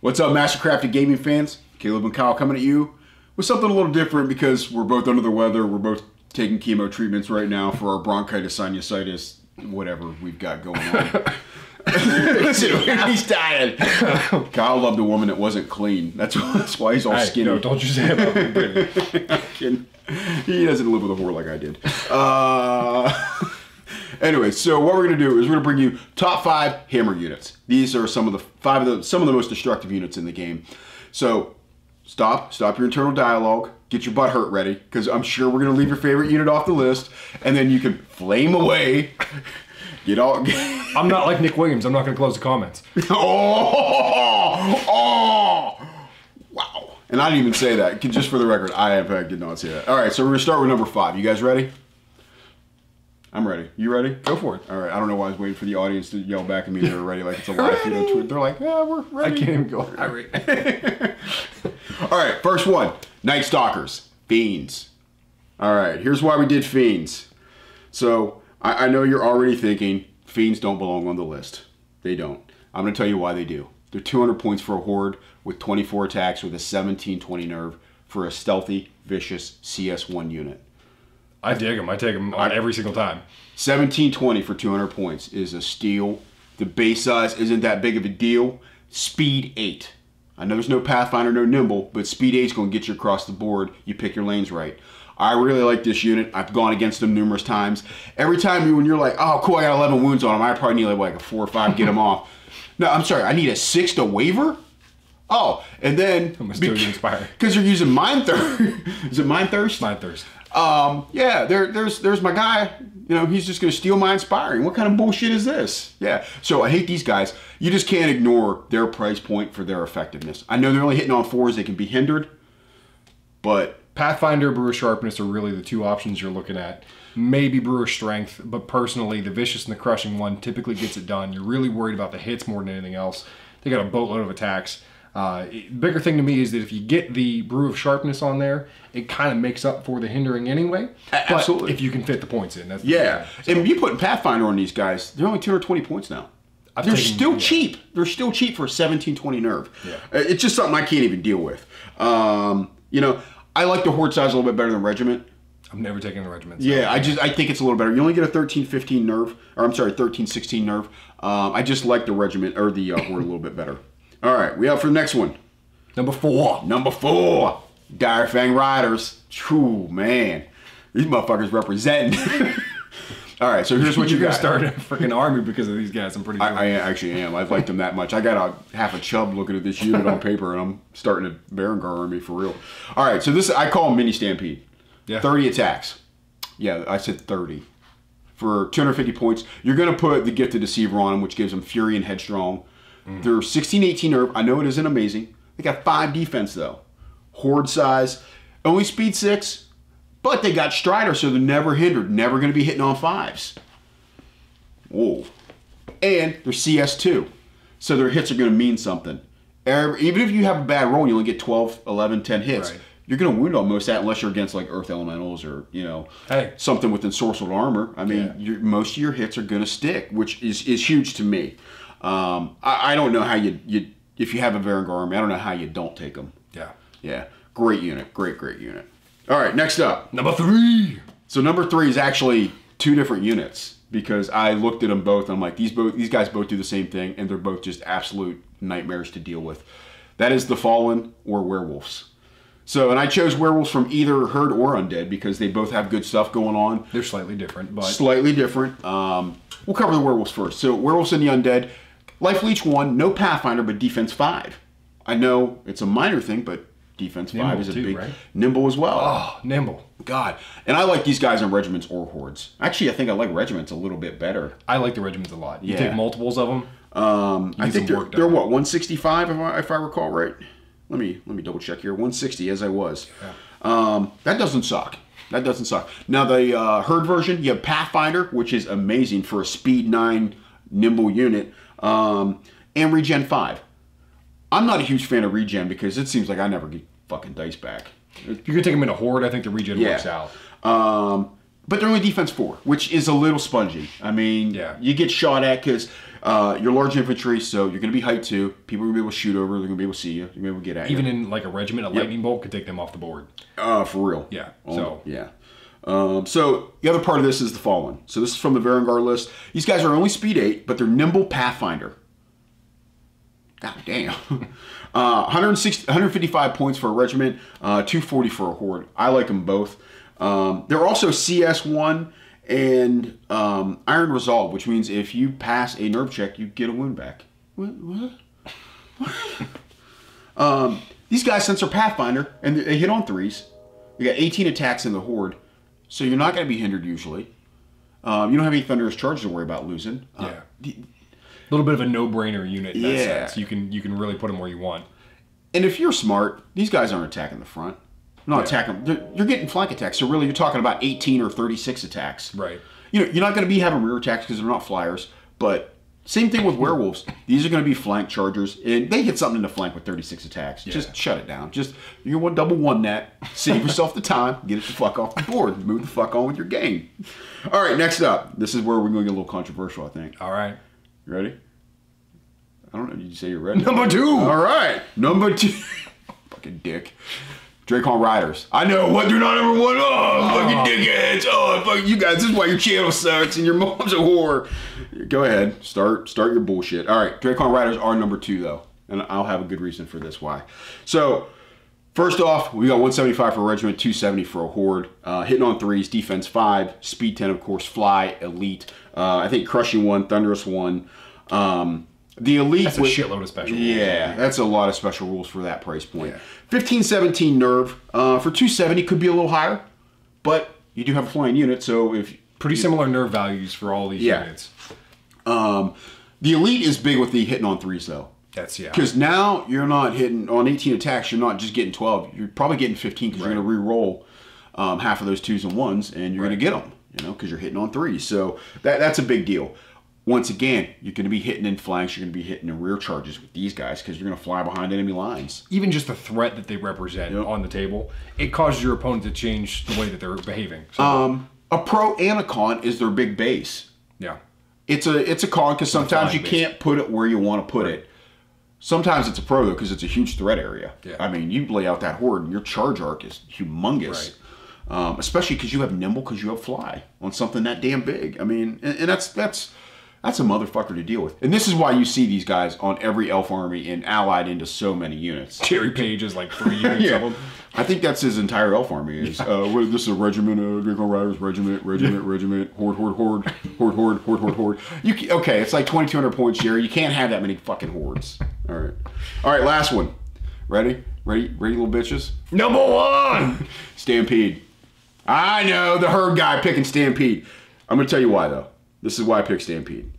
What's up, Mastercrafted Gaming fans? Caleb and Kyle coming at you with something a little different because we're both under the weather. We're both taking chemo treatments right now for our bronchitis, sinusitis, whatever we've got going on. He's dying. Kyle loved a woman that wasn't clean. That's why he's all skinny. No, don't you say about me. He doesn't live with a whore like I did. Anyway, so what we're going to do is we're going to bring you top 5 hammer units. These are some of the most destructive units in the game. So stop your internal dialogue, get your butt hurt ready, because I'm sure we're going to leave your favorite unit off the list, and then you can flame away. I'm not like Nick Williams. I'm not going to close the comments. Wow. And I didn't even say that. Just for the record, I in fact did not say that. All right, so we're going to start with number 5. You guys ready? I'm ready. You ready? Go for it. All right. I don't know why I was waiting for the audience to yell back at me. They're ready, like it's a live feed on Twitter. They're like, yeah, we're ready. I can't even go. All right. All right. First one. Night Stalkers. Fiends. All right. Here's why we did Fiends. So I know you're already thinking Fiends don't belong on the list. They don't. I'm going to tell you why they do. They're 200 points for a horde with 24 attacks with a 1720 nerve for a stealthy, vicious CS1 unit. I dig them. I take them on every single time. 1720 for 200 points is a steal. The base size isn't that big of a deal. Speed 8. I know there's no Pathfinder, no Nimble, but Speed 8 is going to get you across the board. You pick your lanes right. I really like this unit. I've gone against them numerous times. Every time when you're like, oh, cool, I got 11 wounds on him, I probably need like a 4 or 5 to get him off. No, I'm sorry, I need a 6 to waver? Oh, and then because you're using Mind Thirst. Is it Mind Thirst? Mind Thirst. Yeah, there's my guy. You know, he's just gonna steal my inspiring. What kind of bullshit is this? Yeah. So I hate these guys. You just can't ignore their price point for their effectiveness. I know they're only hitting on 4s. They can be hindered, but Pathfinder, Brewer Sharpness are really the two options you're looking at. Maybe Brewer Strength, but personally, the Vicious and the Crushing one typically gets it done. You're really worried about the hits more than anything else. They got a boatload of attacks. Bigger thing to me is that if you get the Brew of Sharpness on there, it kind of makes up for the hindering anyway. Absolutely. But if you can fit the points in. That's yeah. So. And you put Pathfinder on these guys, they're only 220 points now. They're still cheap. They're still cheap for a 1720 nerve. Yeah. It's just something I can't even deal with. You know, I like the horde size a little bit better than regiment. I've never taken the regiment. So. Yeah, I think it's a little better. You only get a 13-15 nerve, or I'm sorry, 13-16 nerve. I just like the regiment or the horde a little bit better. All right, we out for the next one. Number 4. Number 4. Dire Fang Riders. True, man. These motherfuckers representing. All right, so here's what you got. You're going to start a freaking army because of these guys, I'm pretty sure. I actually am. I've liked them that much. I got half a chub looking at this unit on paper, and I'm starting a Berengar army for real. All right, so this, I call them Mini Stampede. Yeah. 30 attacks. Yeah, I said 30. For 250 points, you're going to put the Gifted Deceiver on them, which gives them Fury and Headstrong. They're 16-18 nerve. I know it isn't amazing. They got 5 defense, though. Horde size. Only speed 6. But they got Strider, so they're never hindered. Never going to be hitting on 5s. Whoa. And they're CS2. So their hits are going to mean something. Even if you have a bad roll, you only get 12, 11, 10 hits. Right. You're going to wound almost that unless you're against like Earth Elementals or, you know, something with Ensorcelled Armor. I mean, most of your hits are going to stick, which is huge to me. I don't know how if you have a Berengar army, I don't know how you don't take them. Yeah. Yeah. Great unit. Great unit. All right, next up. Number 3. So number 3 is actually 2 different units because I looked at them both and I'm like, these guys both do the same thing and they're both just absolute nightmares to deal with. That is the Fallen or Werewolves. So, and I chose Werewolves from either Herd or Undead because they both have good stuff going on. They're slightly different, but... Slightly different. We'll cover the Werewolves first. So, Werewolves and the Undead. Life Leech 1, no Pathfinder, but Defense 5. I know it's a minor thing, but Defense 5 is a big... Right? Nimble as well. Oh, Nimble. God. And I like these guys on regiments or hordes. Actually, I think I like regiments a little bit better. I like the regiments a lot. You take multiples of them. I think they're what, 165 if I recall right? Let me double check here. 160 as I was. Yeah. That doesn't suck. That doesn't suck. Now the Herd version, you have Pathfinder, which is amazing for a Speed 9 Nimble unit, and Regen 5. I'm not a huge fan of Regen because it seems like I never get fucking dice back. If you're gonna take them in a Horde, I think the Regen works out. but they're only defense 4, which is a little spongy. I mean, you get shot at because you're large infantry, so you're going to be height 2. People are going to be able to shoot over. They're going to be able to see you. They're going to be able to get at you. Even in like a regiment, a lightning bolt could take them off the board. For real. Yeah. So the other part of this is the Fallen. So this is from the Varangar list. These guys are only speed 8, but they're nimble Pathfinder. God damn. 155 points for a regiment, 240 for a horde. I like them both. They're also CS1 and Iron Resolve, which means if you pass a nerve check, you get a wound back. What? These guys, since they're Pathfinder, and they hit on 3s, you got 18 attacks in the horde, so you're not going to be hindered usually. You don't have any Thunderous Charges to worry about losing. A little bit of a no-brainer unit in that sense. You can really put them where you want. And if you're smart, these guys aren't attacking the front. They're not attacking. You're getting flank attacks. So really, you're talking about 18 or 36 attacks. Right. You're not going to be having rear attacks because they're not flyers. But same thing with werewolves. These are going to be flank chargers, and they hit something in the flank with 36 attacks. Just shut it down. Just you want double one that. Save yourself the time. Get it the fuck off the board. Move the fuck on with your game. All right. Next up, this is where we're going to get a little controversial, I think. All right. You ready? I don't know. Did you say you're ready? Number 2. All right. Number 2. Fucking dick. Dracon Riders. I know what they're not number 1. Oh, fucking dickheads. Oh, fuck you guys. This is why your channel sucks and your mom's a whore. Go ahead. Start your bullshit. All right. Dracon Riders are number 2 though, and I'll have a good reason for this. Why? So, first off, we got 175 for a regiment, 270 for a horde. Hitting on 3s, defense 5, speed 10, of course, fly, elite. I think crushing 1, thunderous 1. The elite. That's a shitload of special rules. Yeah, that's a lot of special rules for that price point. 1517 nerve. For 270 could be a little higher, but you do have a flying unit, so if pretty similar nerve values for all these units. The elite is big with the hitting on 3s though. That's because now you're not hitting on 18 attacks. You're not just getting 12. You're probably getting 15 because you're going to re-roll half of those 2s and 1s, and you're going to get them. Because you're hitting on 3s. So that's a big deal. Once again, you're going to be hitting in flanks. You're going to be hitting in rear charges with these guys because you're going to fly behind enemy lines. Even just the threat that they represent on the table, it causes your opponent to change the way that they're behaving. So, a pro and a con is their big base. Yeah. It's a con because sometimes you can't put it where you want to put it. Sometimes it's a pro, though, because it's a huge threat area. Yeah. I mean, you lay out that horde, and your charge arc is humongous. Right. Especially because you have nimble, because you have fly on something that damn big. I mean, and that's a motherfucker to deal with. And this is why you see these guys on every elf army and allied into so many units. Jerry Page is like 3 units of them. I think that's his entire elf army. Is this is a regiment of Dracon Riders, regiment, horde. Okay, it's like 2,200 points, Jerry. You can't have that many fucking hordes. All right, last one. Ready, little bitches? Number 1! Stampede. I know, the herd guy picking Stampede. I'm going to tell you why, though. This is why I picked Stampede.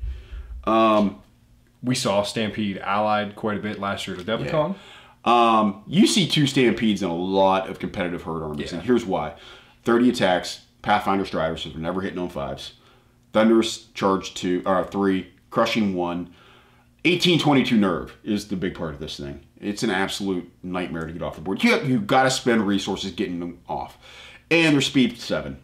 We saw Stampede allied quite a bit last year to DevCon. You see 2 Stampedes in a lot of competitive herd armies, and here's why. 30 attacks, Pathfinder Striders, so they're never hitting on 5s. Thunderous Charge 3, Crushing 1. 1822 nerve is the big part of this thing. It's an absolute nightmare to get off the board. You've got to spend resources getting them off. And they're speed 7.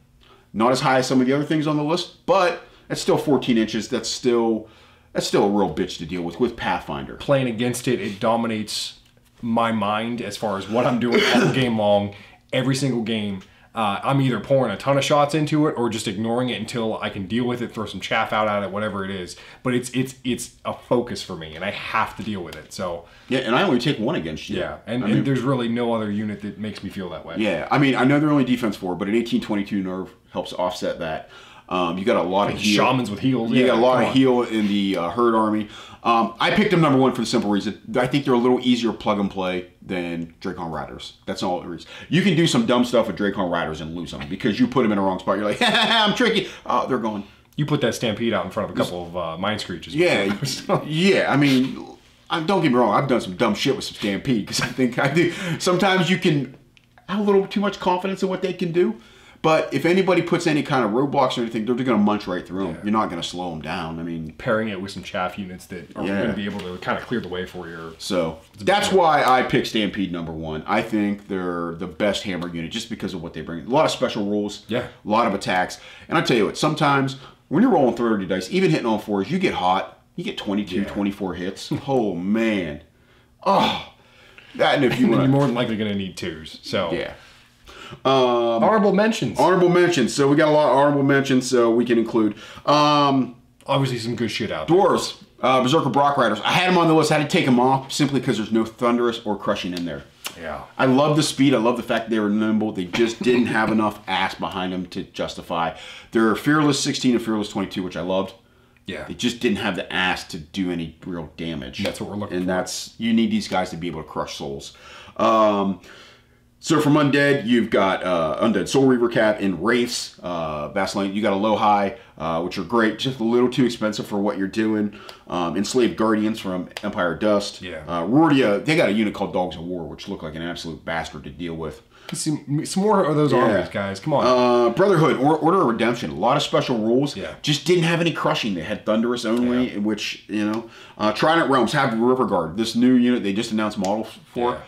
Not as high as some of the other things on the list, but that's still 14 inches. That's still a real bitch to deal with Pathfinder. Playing against it, it dominates my mind as far as what I'm doing all game long. Every single game, I'm either pouring a ton of shots into it or just ignoring it until I can deal with it, throw some chaff out at it, whatever it is. But it's a focus for me, and I have to deal with it. So and I only take 1 against you. Yeah, and there's really no other unit that makes me feel that way. Yeah, I mean, I know they're only defense 4, but an 1822 nerve helps offset that. You got a lot of heal. Shamans with heals. You got a lot of heal in the herd army. I picked them number 1 for the simple reason. I think they're a little easier plug and play than Dracon Riders. That's all it is. You can do some dumb stuff with Dracon Riders and lose them because you put them in the wrong spot. You're like, I'm tricky. Oh, they're gone. You put that Stampede out in front of a couple of Mind Screeches. Yeah. Yeah, I mean, don't get me wrong. I've done some dumb shit with some Stampede because I think sometimes you can have a little too much confidence in what they can do. But if anybody puts any kind of roadblocks or anything, they're going to munch right through them. You're not going to slow them down. I mean, pairing it with some chaff units that are going to be able to kind of clear the way for you. So that's why I picked Stampede #1. I think they're the best hammer unit just because of what they bring. A lot of special rules. Yeah. A lot of attacks. And I tell you what, sometimes when you're rolling 30 dice, even hitting on 4s, you get hot. You get 22, 24 hits. Oh, man. Oh. That, and if you you're more than likely going to need 2s. So yeah. Honorable mentions. Honorable mentions. So we got a lot of honorable mentions, so we can include. Obviously, some good shit out there. Dwarves, Berserker Brock Riders. I had them on the list. I had to take them off simply because there's no Thunderous or Crushing in there. Yeah. I love the speed. I love the fact that they were nimble. They just didn't have enough ass behind them to justify. They're Fearless 16 and Fearless 22, which I loved. Yeah. They just didn't have the ass to do any real damage. That's what we're looking for. And that's, you need these guys to be able to crush souls. So from Undead, you've got Undead Soul Reaver Cat in Wraiths, Vaseline. You got a low-high, which are great, just a little too expensive for what you're doing. Enslaved Guardians from Empire Dust. Yeah. Rordia, they got a unit called Dogs of War, which look like an absolute bastard to deal with. Some more of those armies, guys. Come on. Brotherhood, Order of Redemption, a lot of special rules. Yeah. Just didn't have any crushing. They had Thunderous only, which, you know. Trident Realms have River Guard, this new unit they just announced models for. Yeah.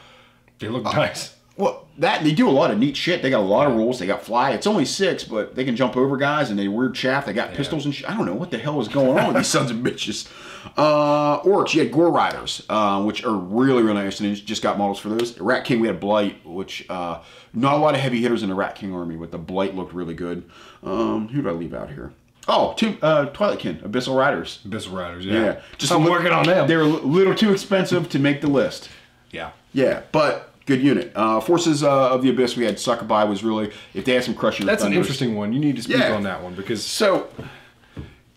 They look nice. Well, they do a lot of neat shit. They got a lot of rules. They got fly. It's only 6, but they can jump over guys, and they weird chaff. They got pistols and shit. I don't know what the hell is going on with these sons of bitches. Orcs, you had Gore Riders, which are really, really nice, and just got models for those. Rat King, we had Blight, which not a lot of heavy hitters in the Rat King army, but the Blight looked really good. Who did I leave out here? Oh, Twilightkin, Abyssal Riders. Abyssal Riders, yeah. Just I'm working on them. They were a little too expensive to make the list. Yeah. Yeah, but good unit. Forces of the Abyss, we had Succubi was really, if they had some crushing. That's an interesting one. You need to speak on that one because. So,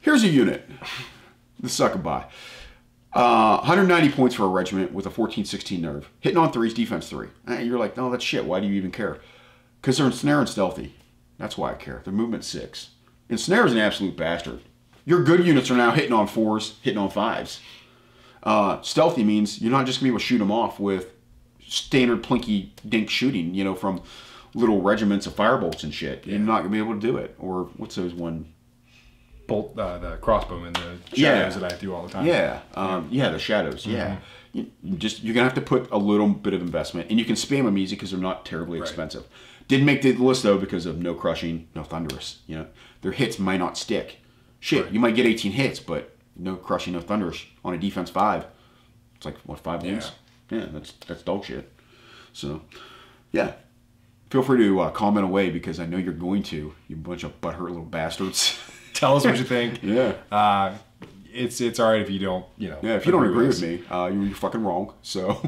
here's a unit. The Succubi. 190 points for a regiment with a 14-16 nerve. Hitting on 3s, defense 3. And you're like, no, that's shit. Why do you even care? Because they're ensnare and stealthy. That's why I care. Their movement 6. Ensnare is an absolute bastard. Your good units are now hitting on 4s, hitting on 5s. Stealthy means you're not just going to be able to shoot them off with standard plinky dink shooting, you know, from little regiments of firebolts and shit. You're not going to be able to do it. Or what's those one? Bolt, the crossbow and the shadows that I do all the time. Yeah. The shadows. Yeah. You're going to have to put a little bit of investment. And you can spam them easy because they're not terribly expensive. Didn't make the list, though, because of no crushing, no thunderous. You know, their hits might not stick. Shit, you might get 18 hits, but no crushing, no thunderous on a defense 5. It's like, what, 5 wins? Yeah, that's dog shit. So, yeah. Feel free to comment away because I know you're going to, you bunch of butthurt little bastards. Tell us what you think. Yeah. It's all right if you don't, you know. Yeah, if you don't agree with me, you're fucking wrong. So.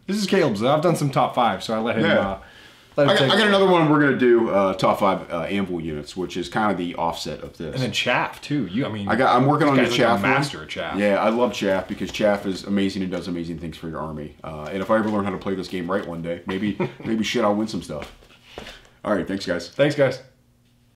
This is Caleb's. I've done some top 5, so I let him. I got another one. We're gonna do top 5 Anvil units, which is kind of the offset of this. And then chaff too. I'm working on the chaff. Master of chaff. Yeah, I love chaff because chaff is amazing and does amazing things for your army. And if I ever learn how to play this game right one day, maybe shit, I'll win some stuff. All right, thanks guys. Thanks guys.